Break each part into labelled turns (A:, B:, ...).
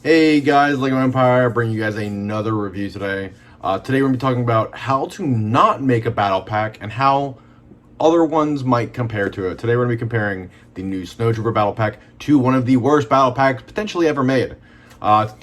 A: Hey guys, Lego Empire, bringing you guys another review today. Today we're going to be talking about how to not make a battle pack and how other ones might compare to it. Today we're going to be comparing the new snowtrooper battle pack to one of the worst battle packs potentially ever made.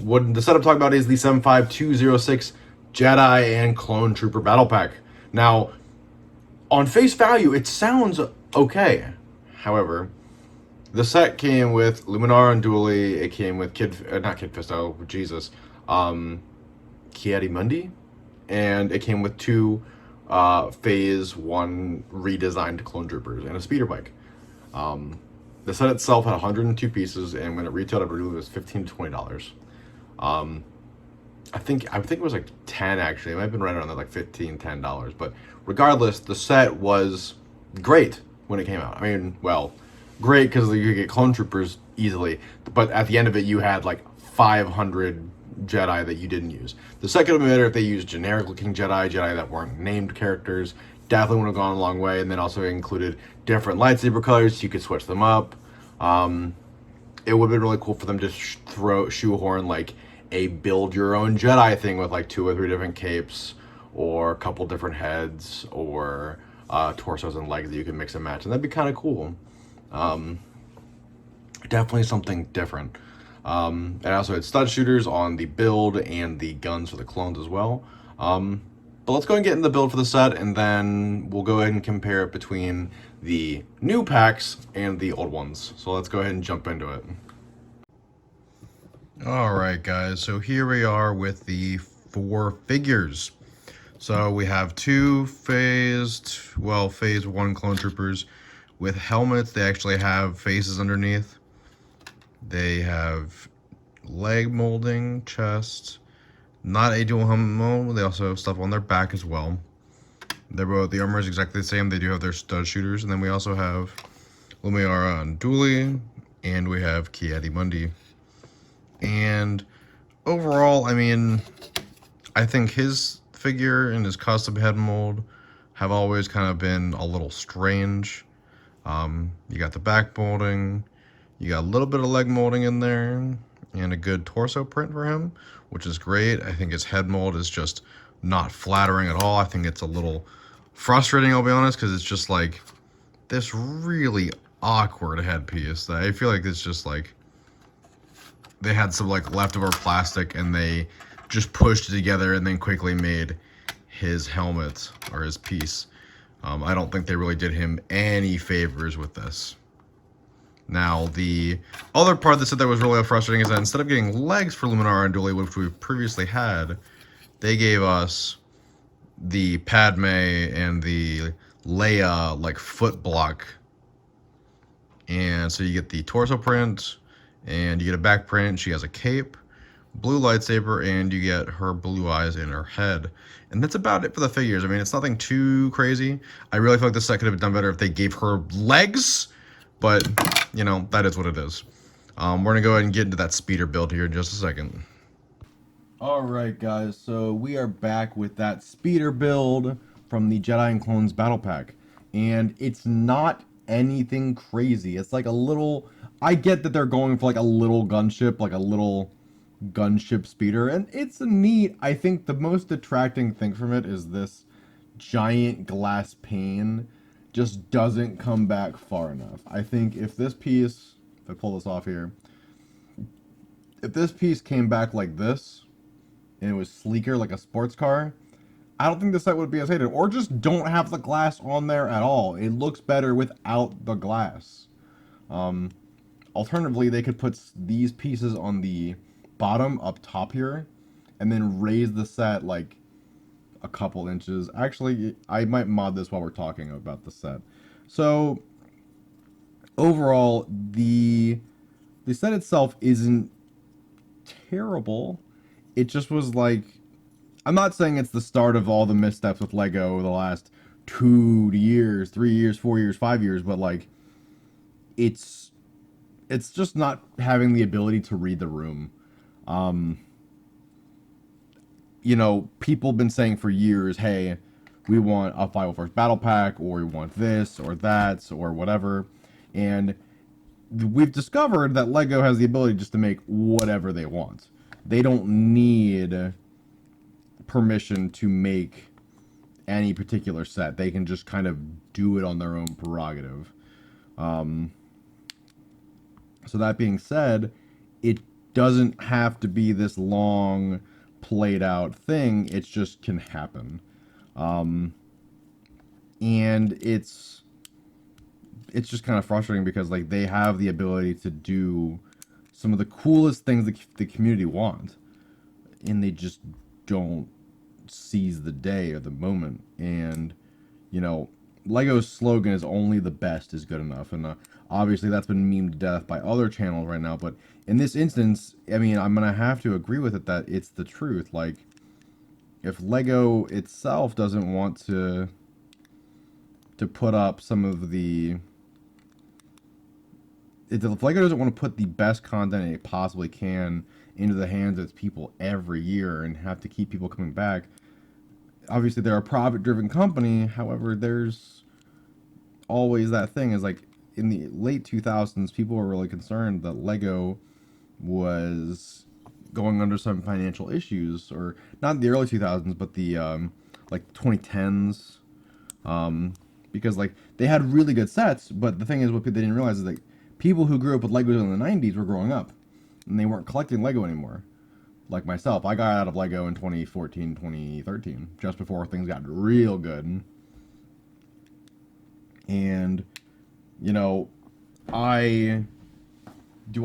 A: What the setup talk about is the 75206 Jedi and Clone Trooper battle pack. Now, on face value, it sounds okay. However, the set came with Luminar and Dually. It came with not Kid Fisto, Jesus, Mundi, and it came with two Phase One redesigned clone troopers and a speeder bike. The set itself had 102 pieces, and when it retailed, I believe it was $15 to $20. Um, I think it was like 10 actually. It might have been right around there, like $15, $10. But regardless, the set was great when it came out. I mean, well, great because you could get clone troopers easily, but at the end of it, you had like 500 Jedi that you didn't use. The set could have been better if they used generic looking Jedi that weren't named characters. Definitely would have gone a long way, and then also included different lightsaber colors so you could switch them up. It would have been really cool for them to shoehorn like a build your own Jedi thing with like 2 or 3 different capes or a couple different heads or torsos and legs that you can mix and match, and that'd be kind of cool. Um, Definitely something different. It also had stud shooters on the build and the guns for the clones as well. But let's go and get in the build for the set, and then we'll go ahead and compare it between the new packs and the old ones. So let's go ahead and jump into it. Alright guys, so here we are with the 4 figures. So we have two phase 1 clone troopers with helmets. They actually have faces underneath. They have leg molding, chest, not a dual helmet mold. They also have stuff on their back as well. The armor is exactly the same. They do have their stud shooters, and then we also have Lumiara and Dually, and we have Mundi. And overall, I mean, I think his figure and his custom head mold have always kind of been a little strange. You got the back molding, you got a little bit of leg molding in there, and a good torso print for him, which is great. I think his head mold is just not flattering at all. I think it's a little frustrating, I'll be honest, because it's just like this really awkward headpiece that I feel like it's just like they had some like leftover plastic and they just pushed it together and then quickly made his helmet or his piece. I don't think they really did him any favors with this. Now, the other part that said that was really frustrating is that instead of getting legs for Luminar and Dually, which we previously had, they gave us the Padme and the Leia like foot block. And so you get the torso print, and you get a back print. She has a cape, blue lightsaber, and you get her blue eyes in her head. And that's about it for the figures. I mean, it's nothing too crazy. I really feel like this set could have been done better if they gave her legs, but, you know, that is what it is. We're going to go ahead and get into that speeder build here in just a second. Alright guys, so we are back with that speeder build from the Jedi and Clones Battle Pack. And it's not anything crazy. It's like a little... I get that they're going for like a little gunship, like a little gunship speeder, and it's neat. I think the most detracting thing from it is this giant glass pane just doesn't come back far enough. I think if this piece, if I pull this off here, if this piece came back like this, and it was sleeker like a sports car, I don't think the set would be as hated. Or just don't have the glass on there at all. It looks better without the glass. Alternatively, they could put these pieces on the bottom up top here, and then raise the set like a couple inches. Actually, I might mod this while we're talking about the set. So overall, the set itself isn't terrible. It just was like, I'm not saying it's the start of all the missteps with Lego over the last 2 years, 3 years, 4 years, 5 years, but like it's just not having the ability to read the room. You know, people have been saying for years, hey, we want a 501st battle pack, or we want this or that or whatever, and
B: we've discovered that Lego has the ability just to make whatever they want. They don't need permission to make any particular set. They can just kind of do it on their own prerogative. Um, so that being said, it doesn't have to be this long, played out thing. It just can happen, and it's just kind of frustrating because like they have the ability to do some of the coolest things the community wants, and they just don't seize the day or the moment. And you know, Lego's slogan is only the best is good enough, and obviously that's been memed to death by other channels right now. But in this instance, I mean, I'm gonna have to agree with it that it's the truth. Like, if Lego itself doesn't want to put up some of the if Lego doesn't want to put the best content it possibly can into the hands of its people every year and have to keep people coming back, obviously they're a profit-driven company. However, there's always that thing is like in the late 2000s, people were really concerned that Lego was going under some financial issues, or not in the early 2000s, but the like 2010s, because like they had really good sets. But the thing is, what they didn't realize is that people who grew up with Legos in the 90s were growing up, and they weren't collecting Lego anymore. Like myself, I got out of Lego in 2014, 2013, just before things got real good. And you know, I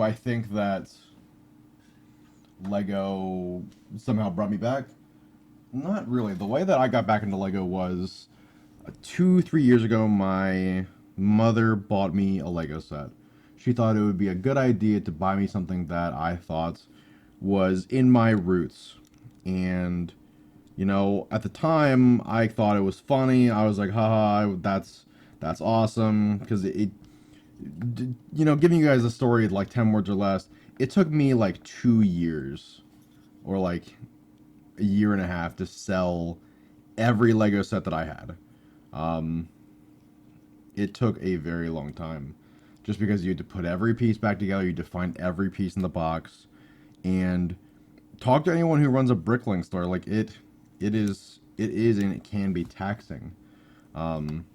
B: I think that Lego somehow brought me back? Not really. The way that I got back into Lego was 2, 3 years ago. My mother bought me a Lego set. She thought it would be a good idea to buy me something that I thought was in my roots. And you know, at the time, I thought it was funny. I was like, haha, that's awesome because you know, giving you guys a story like 10 words or less, it took me like 2 years or like a year and a half to sell every Lego set that I had. Um, it took a very long time just because you had to put every piece back together, you had to find every piece in the box, and talk to anyone who runs a brickling store. Like it is and it can be taxing. Um,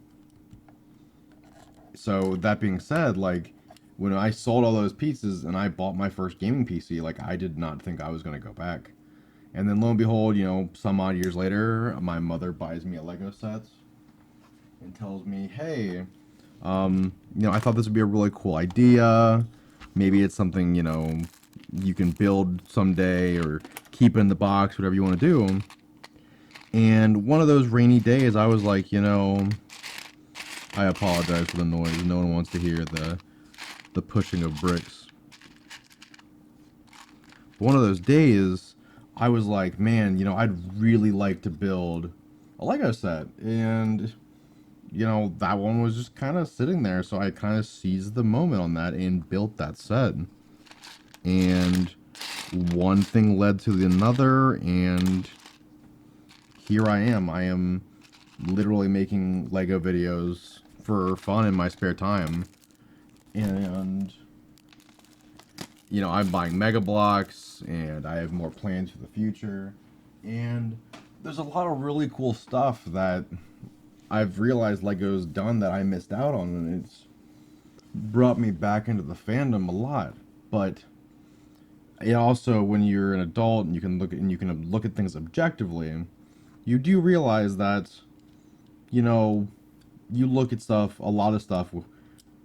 B: so that being said, like when I sold all those pieces and I bought my first gaming PC, like I did not think I was gonna go back. And then lo and behold, you know, some odd years later, my mother buys me a Lego set and tells me, "Hey, you know, I thought this would be a really cool idea. Maybe it's something, you know, you can build someday or keep in the box, whatever you want to do." And one of those rainy days, I was like, you know, I apologize for the noise. No one wants to hear the pushing of bricks. One of those days, I was like, man, you know, I'd really like to build a Lego set. And, you know, that one was just kind of sitting there. So I kind of seized the moment on that and built that set. And one thing led to another. And here I am. I am literally making Lego videos for fun in my spare time. And you know, I'm buying Mega Blocks, and I have more plans for the future. And there's a lot of really cool stuff that I've realized Lego's done that I missed out on, and it's brought me back into the fandom a lot. But it also, when you're an adult and you can look at things objectively, you do realize that you know you look at stuff, a lot of stuff,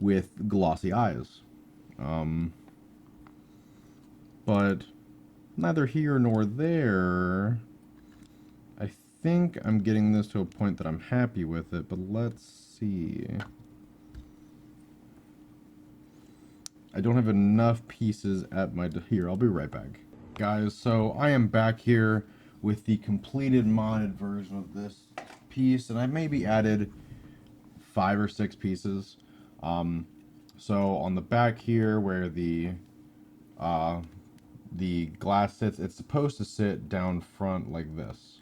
B: with glossy eyes. Um, but neither here nor there. I think I'm getting this to a point that I'm happy with it, but let's see. I don't have enough pieces at my... Here, I'll be right back. Guys, so I am back here with the completed modded version of this piece, and I maybe added 5 or 6 pieces. So on the back here where the glass sits, it's supposed to sit down front like this,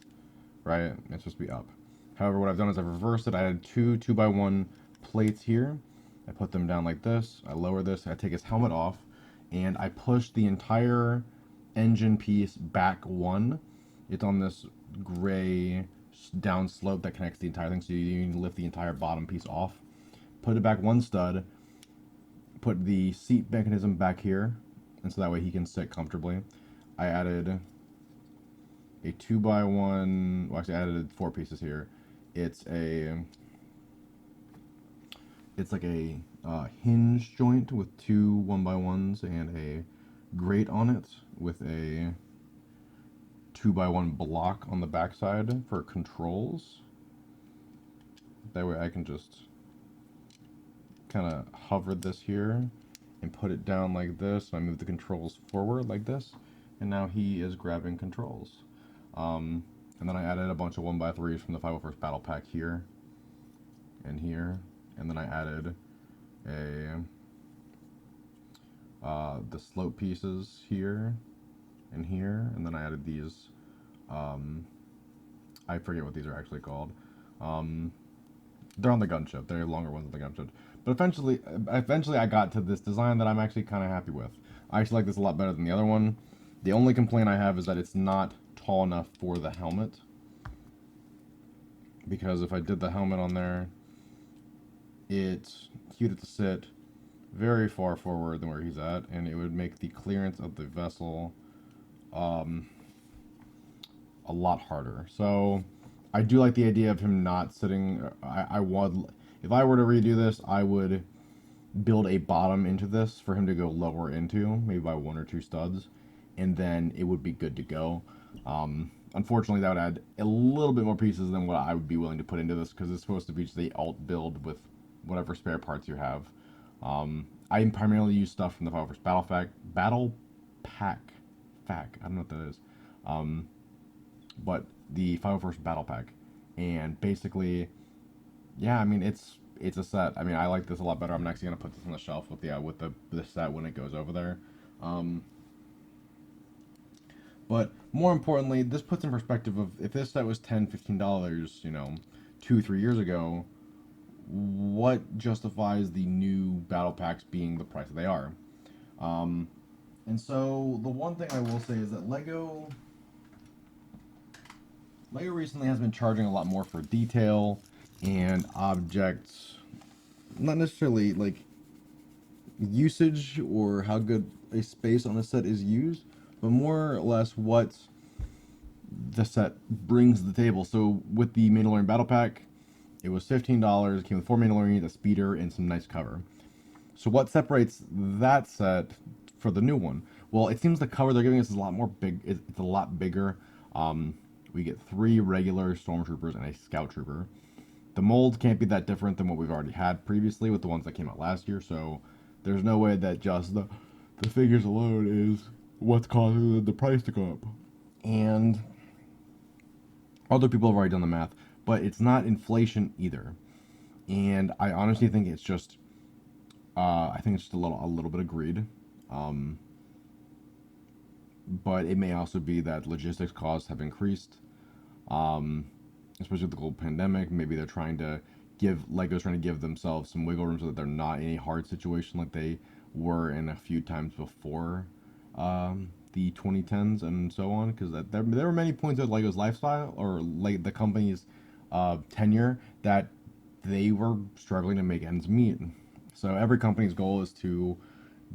B: right? It's supposed to be up. However, what I've done is I've reversed it. I had two 2x1 plates here, I put them down like this. I lower this. I take his helmet off, and I push the entire engine piece back one. It's on this gray down slope that connects the entire thing, so you need to lift the entire bottom piece off. Put it back one stud. Put the seat mechanism back here, and so that way he can sit comfortably. I added a 2x1. Well, actually, I added 4 pieces here. It's like a hinge joint with 2 1x1s and a grate on it with a 2x1 block on the backside for controls. That way I can just kind of hover this here and put it down like this. I move the controls forward like this, and now he is grabbing controls. And then I added a bunch of 1x3s from the 501st Battle Pack here and here, and then I added the slope pieces here and here, and then I added these. I forget what these are actually called. They're on the gunship. They're longer ones on the gunship. But eventually I got to this design that I'm actually kind of happy with. I actually like this a lot better than the other one. The only complaint I have is that it's not tall enough for the helmet. Because if I did the helmet on there, he would have to sit very far forward than where he's at, and it would make the clearance of the vessel a lot harder. So I do like the idea of him not sitting. If I were to redo this, I would build a bottom into this for him to go lower into, maybe by 1 or 2 studs, and then it would be good to go. Unfortunately, that would add a little bit more pieces than what I would be willing to put into this, because it's supposed to be just the alt build with whatever spare parts you have. I primarily use stuff from the 501st Battle Pack. I don't know what that is. But the 501st Battle Pack. And basically, yeah, I mean, it's a set. I mean, I like this a lot better. I'm actually going to put this on the shelf with the set when it goes over there. But more importantly, this puts in perspective of if this set was $10, $15, 2-3 years ago, what justifies the new battle packs being the price that they are? And so the one thing I will say is that Lego recently has been charging a lot more for detail and objects, not necessarily like usage or how good a space on a set is used, but more or less what the set brings to the table. So with the Mandalorian Battle Pack, it was $15. It came with 4 Mandalorians, a speeder, and some nice cover. So what separates that set for the new one? Well, it seems the cover they're giving us is a lot more big. It's a lot bigger. We get 3 regular stormtroopers and a scout trooper. The mold can't be that different than what we've already had previously with the ones that came out last year. So there's no way that just the figures alone is what's causing the price to go up. And other people have already done the math, but it's not inflation either. And I honestly think it's just, I think it's just a little bit of greed. But it may also be that logistics costs have increased, especially with the global pandemic. Maybe they're Lego's trying to give themselves some wiggle room so that they're not in a hard situation like they were in a few times before the 2010s and so on. Because there were many points of Lego's lifestyle or like the company's tenure that they were struggling to make ends meet. So every company's goal is to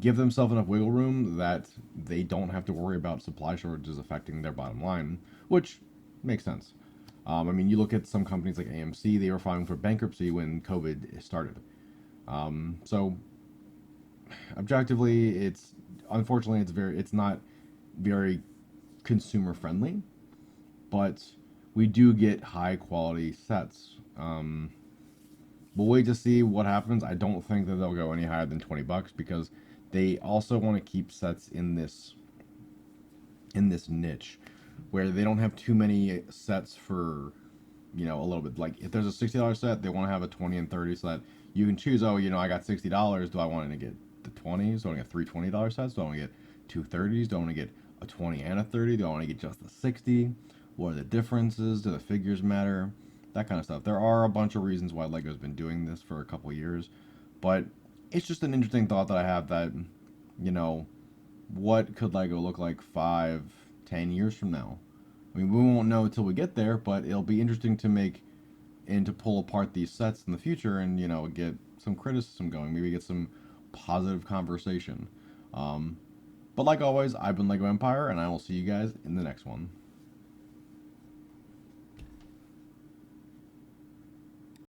B: give themselves enough wiggle room that they don't have to worry about supply shortages affecting their bottom line, which makes sense. I mean, you look at some companies like AMC; they were filing for bankruptcy when COVID started. So, objectively, unfortunately it's not very consumer friendly, but we do get high quality sets. We'll wait to see what happens. I don't think that they'll go any higher than $20 because they also want to keep sets in this niche where they don't have too many sets for a little bit. Like if there's a $60 set, they want to have a 20 and 30 set. You can choose, I got $60. Do I want to get the 20s? Do I want to get 3 $20 sets? Do I want to get 2 30s? Do I want to get a 20 and a 30? Do I want to get just the 60? What are the differences? Do the figures matter? That kind of stuff. There are a bunch of reasons why Lego's been doing this for a couple years, But it's just an interesting thought that I have that, you know, what could Lego look like 5, 10 years from now? I mean, we won't know until we get there, but it'll be interesting to make and to pull apart these sets in the future and, you know, get some criticism going, maybe get some positive conversation. But like always, I've been Lego Empire, and I will see you guys in the next one.